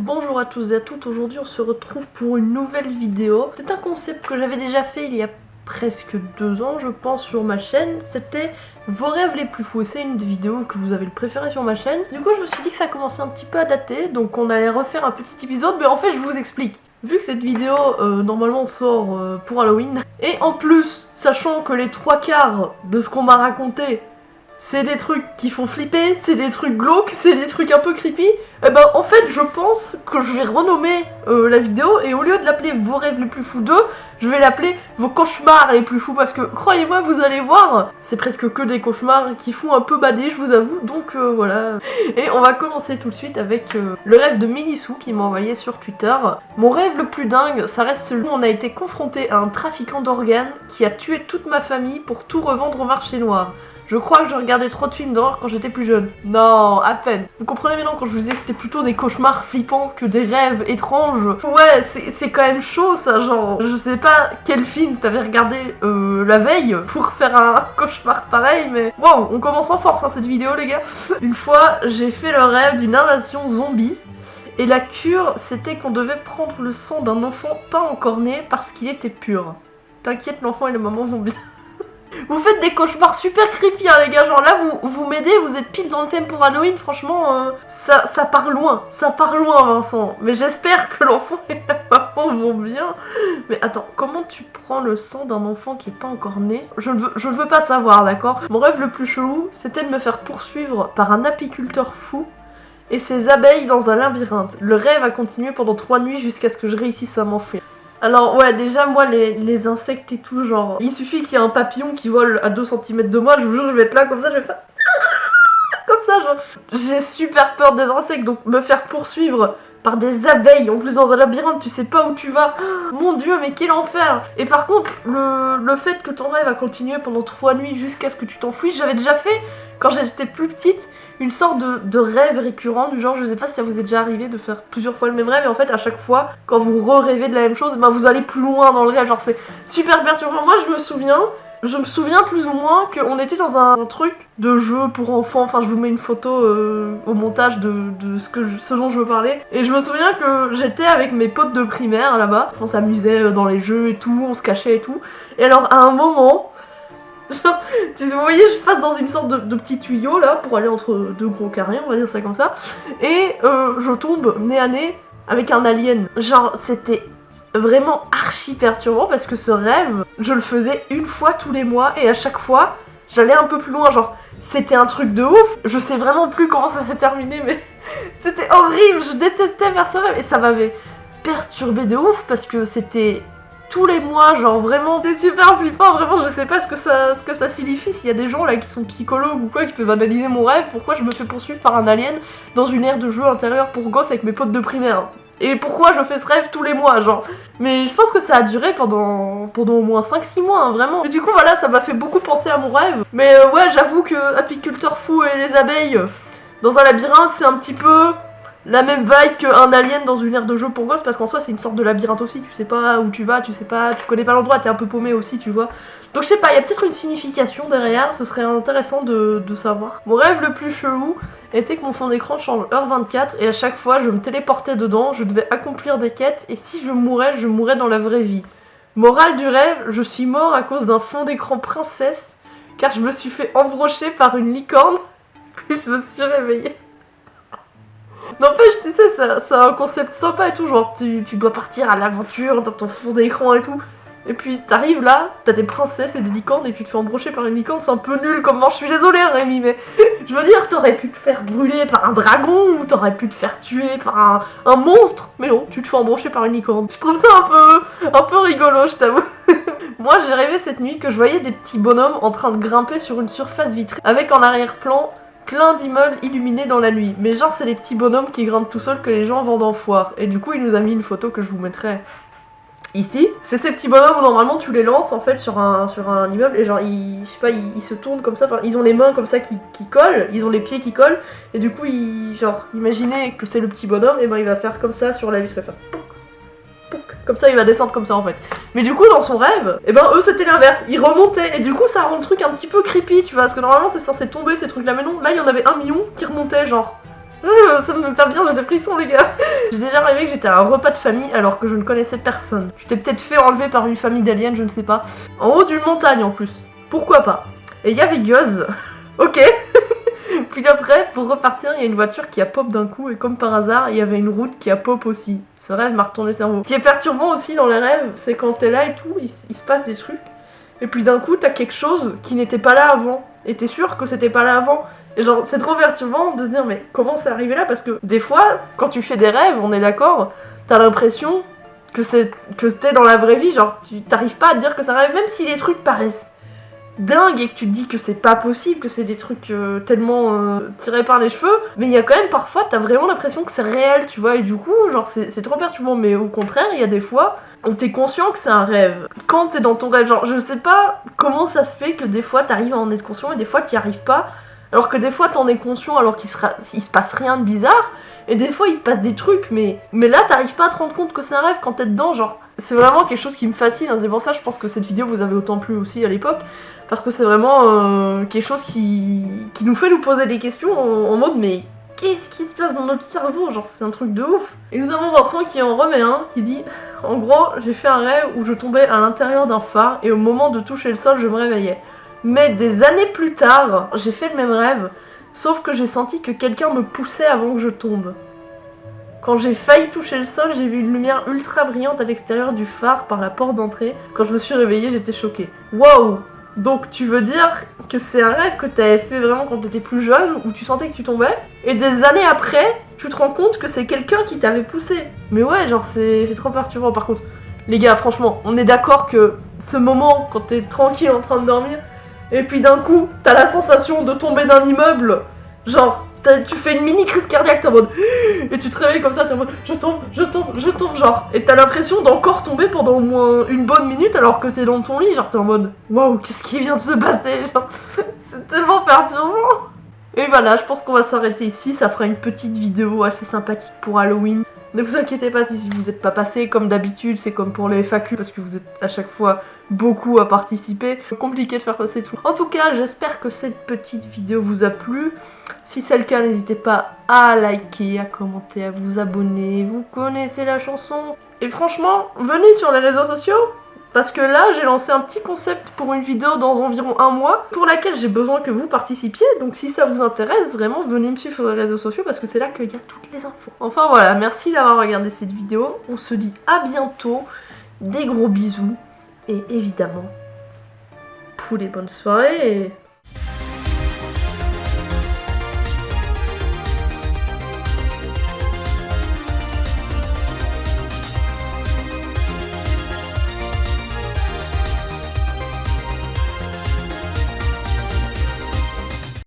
Bonjour à tous et à toutes, aujourd'hui on se retrouve pour une nouvelle vidéo. C'est un concept que j'avais déjà fait il y a presque 2 ans je pense sur ma chaîne, c'était vos rêves les plus fous et c'est une des vidéos que vous avez le préféré sur ma chaîne. Du coup je me suis dit que ça commençait un petit peu à dater, donc on allait refaire un petit épisode, mais en fait je vous explique. Vu que cette vidéo normalement sort pour Halloween, et en plus, sachant que les 3/4 de ce qu'on m'a raconté c'est des trucs qui font flipper, c'est des trucs glauques, c'est des trucs un peu creepy, et ben en fait je pense que je vais renommer la vidéo et au lieu de l'appeler vos rêves les plus fous 2, je vais l'appeler vos cauchemars les plus fous parce que croyez-moi vous allez voir, c'est presque que des cauchemars qui font un peu bader je vous avoue, donc voilà. Et on va commencer tout de suite avec le rêve de Minissou qui m'a envoyé sur Twitter. Mon rêve le plus dingue, ça reste celui où on a été confronté à un trafiquant d'organes qui a tué toute ma famille pour tout revendre au marché noir. Je crois que je regardais trop de films d'horreur quand j'étais plus jeune. Non, à peine. Vous comprenez maintenant quand je vous disais que c'était plutôt des cauchemars flippants que des rêves étranges. Ouais, c'est quand même chaud ça, genre. Je sais pas quel film t'avais regardé la veille pour faire un cauchemar pareil, mais... Wow, on commence en force hein, cette vidéo les gars. Une fois, j'ai fait le rêve d'une invasion zombie. Et la cure, c'était qu'on devait prendre le sang d'un enfant pas encore né parce qu'il était pur. T'inquiète, l'enfant et la maman vont bien. Vous faites des cauchemars super creepy hein les gars, genre là vous m'aidez, vous êtes pile dans le thème pour Halloween, franchement ça part loin Vincent. Mais j'espère que l'enfant et la maman vont bien. Mais attends, comment tu prends le sang d'un enfant qui est pas encore né? Je ne veux pas savoir, d'accord? Mon rêve le plus chelou, c'était de me faire poursuivre par un apiculteur fou et ses abeilles dans un labyrinthe. Le rêve a continué pendant 3 nuits jusqu'à ce que je réussisse à m'enfuir. Alors ouais, déjà moi les insectes et tout, genre il suffit qu'il y ait un papillon qui vole à 2 cm de moi, je vous jure je vais être là comme ça, je vais faire comme ça genre. J'ai super peur des insectes, donc me faire poursuivre par des abeilles, en plus dans un labyrinthe, tu sais pas où tu vas. Mon dieu, mais quel enfer. Et par contre, le fait que ton rêve va continuer pendant 3 nuits jusqu'à ce que tu t'enfuis, j'avais déjà fait, quand j'étais plus petite, une sorte de rêve récurrent, du genre, je sais pas si ça vous est déjà arrivé de faire plusieurs fois le même rêve, et en fait, à chaque fois, quand vous rêvez de la même chose, ben vous allez plus loin dans le rêve, genre c'est super perturbant. Moi, je me souviens plus ou moins qu'on était dans un truc de jeu pour enfants, enfin je vous mets une photo au montage de ce dont je veux parler, et je me souviens que j'étais avec mes potes de primaire là-bas, on s'amusait dans les jeux et tout, on se cachait et tout, et alors à un moment, genre, vous voyez, je passe dans une sorte de petit tuyau là, pour aller entre 2 gros carrés, on va dire ça comme ça, et je tombe nez à nez avec un alien, genre c'était... vraiment archi perturbant parce que ce rêve, je le faisais une fois tous les mois et à chaque fois, j'allais un peu plus loin, genre c'était un truc de ouf, je sais vraiment plus comment ça s'est terminé mais c'était horrible, je détestais faire ce rêve et ça m'avait perturbé de ouf parce que c'était tous les mois, genre vraiment c'était super flippant, vraiment je sais pas ce que ça signifie, s'il y a des gens là qui sont psychologues ou quoi qui peuvent analyser mon rêve, pourquoi je me fais poursuivre par un alien dans une aire de jeu intérieure pour gosses avec mes potes de primaire. Et pourquoi je fais ce rêve tous les mois, genre. Mais je pense que ça a duré pendant au moins 5-6 mois, hein, vraiment. Et du coup, voilà, ça m'a fait beaucoup penser à mon rêve. Mais ouais, j'avoue que apiculteur fou et les abeilles dans un labyrinthe, c'est un petit peu la même vibe qu'un alien dans une aire de jeu pour gosses, parce qu'en soi, c'est une sorte de labyrinthe aussi. Tu sais pas où tu vas, tu connais pas l'endroit, t'es un peu paumé aussi, tu vois. Donc je sais pas, il y a peut-être une signification derrière, ce serait intéressant de savoir. Mon rêve le plus chelou était que mon fond d'écran change heure 24 et à chaque fois je me téléportais dedans, je devais accomplir des quêtes et si je mourais dans la vraie vie. Morale du rêve, je suis mort à cause d'un fond d'écran princesse car je me suis fait embrocher par une licorne puis je me suis réveillée. N'empêche, tu sais, c'est un concept sympa et tout, genre tu dois partir à l'aventure dans ton fond d'écran et tout. Et puis t'arrives là, t'as des princesses et des licornes et tu te fais embrocher par une licorne, c'est un peu nul comme mort, je suis désolée hein, Rémi, mais je veux dire, t'aurais pu te faire brûler par un dragon ou t'aurais pu te faire tuer par un monstre, mais non, tu te fais embrocher par une licorne. Je trouve ça un peu rigolo, je t'avoue. Moi j'ai rêvé cette nuit que je voyais des petits bonhommes en train de grimper sur une surface vitrée, avec en arrière-plan plein d'immeubles illuminés dans la nuit. Mais genre c'est les petits bonhommes qui grimpent tout seuls que les gens vendent en foire. Et du coup il nous a mis une photo que je vous mettrai ici. C'est ces petits bonhommes où normalement tu les lances en fait sur un immeuble et genre je sais pas, ils se tournent comme ça, ils ont les mains comme ça qui collent, ils ont les pieds qui collent et du coup genre imaginez que c'est le petit bonhomme et ben il va faire comme ça sur la vitre, il va faire pouc, pouc, comme ça il va descendre comme ça en fait. Mais du coup dans son rêve, et ben eux c'était l'inverse, ils remontaient et du coup ça rend le truc un petit peu creepy tu vois, parce que normalement c'est censé tomber ces trucs là mais non, là il y en avait 1 million qui remontaient genre. Ça me fait bien, j'ai des frissons les gars. J'ai déjà rêvé que j'étais à un repas de famille alors que je ne connaissais personne. Je t'ai peut-être fait enlever par une famille d'aliens, je ne sais pas. En haut d'une montagne en plus. Pourquoi pas. Et il y avait Guz. Ok. Puis après, pour repartir, il y a une voiture qui a pop d'un coup et comme par hasard, il y avait une route qui a pop aussi. Ce rêve m'a retourné le cerveau. Ce qui est perturbant aussi dans les rêves, c'est quand t'es là et tout, il se passe des trucs. Et puis d'un coup, t'as quelque chose qui n'était pas là avant. Et t'es sûr que c'était pas là avant. Et genre, c'est trop perturbant de se dire, mais comment c'est arrivé là? Parce que des fois, quand tu fais des rêves, on est d'accord, t'as l'impression que t'es dans la vraie vie. Genre, tu t'arrives pas à te dire que c'est un rêve, même si les trucs paraissent dingues et que tu te dis que c'est pas possible, que c'est des trucs tellement tirés par les cheveux. Mais il y a quand même parfois, t'as vraiment l'impression que c'est réel, tu vois. Et du coup, genre, c'est trop perturbant. Mais au contraire, il y a des fois où t'es conscient que c'est un rêve. Quand t'es dans ton rêve, genre, je sais pas comment ça se fait que des fois t'arrives à en être conscient et des fois t'y arrives pas. Alors que des fois t'en es conscient alors qu'il se passe rien de bizarre. Et des fois il se passe des trucs, mais là t'arrives pas à te rendre compte que c'est un rêve quand t'es dedans, genre. C'est vraiment quelque chose qui me fascine, hein. C'est pour ça je pense que cette vidéo vous avez autant plu aussi à l'époque. Parce que c'est vraiment quelque chose qui nous fait nous poser des questions en mode mais qu'est-ce qui se passe dans notre cerveau? Genre c'est un truc de ouf. Et nous avons Vincent qui en remet un, qui dit en gros j'ai fait un rêve où je tombais à l'intérieur d'un phare et au moment de toucher le sol je me réveillais. Mais des années plus tard, j'ai fait le même rêve, sauf que j'ai senti que quelqu'un me poussait avant que je tombe. Quand j'ai failli toucher le sol, j'ai vu une lumière ultra brillante à l'extérieur du phare par la porte d'entrée. Quand je me suis réveillée, j'étais choquée. Waouh! Donc tu veux dire que c'est un rêve que t'avais fait vraiment quand t'étais plus jeune, où tu sentais que tu tombais, et des années après, tu te rends compte que c'est quelqu'un qui t'avait poussé. Mais ouais, genre c'est trop perturbant. Par contre, les gars, franchement, on est d'accord que ce moment, quand t'es tranquille en train de dormir, et puis d'un coup, t'as la sensation de tomber d'un immeuble. Genre, tu fais une mini crise cardiaque, t'es en mode... Et tu te réveilles comme ça, t'es en mode... Je tombe, genre. Et t'as l'impression d'encore tomber pendant au moins une bonne minute alors que c'est dans ton lit. Genre, t'es en mode... Waouh, qu'est-ce qui vient de se passer? Genre, c'est tellement perturbant. Et voilà, je pense qu'on va s'arrêter ici. Ça fera une petite vidéo assez sympathique pour Halloween. Ne vous inquiétez pas si vous n'êtes pas passé, comme d'habitude, c'est comme pour les FAQ parce que vous êtes à chaque fois beaucoup à participer. C'est compliqué de faire passer tout. En tout cas, j'espère que cette petite vidéo vous a plu. Si c'est le cas, n'hésitez pas à liker, à commenter, à vous abonner. Vous connaissez la chanson. Et franchement, venez sur les réseaux sociaux. Parce que là, j'ai lancé un petit concept pour une vidéo dans environ un mois, pour laquelle j'ai besoin que vous participiez. Donc si ça vous intéresse, vraiment, venez me suivre sur les réseaux sociaux, parce que c'est là qu'il y a toutes les infos. Enfin voilà, merci d'avoir regardé cette vidéo. On se dit à bientôt. Des gros bisous. Et évidemment, pour les bonnes soirées.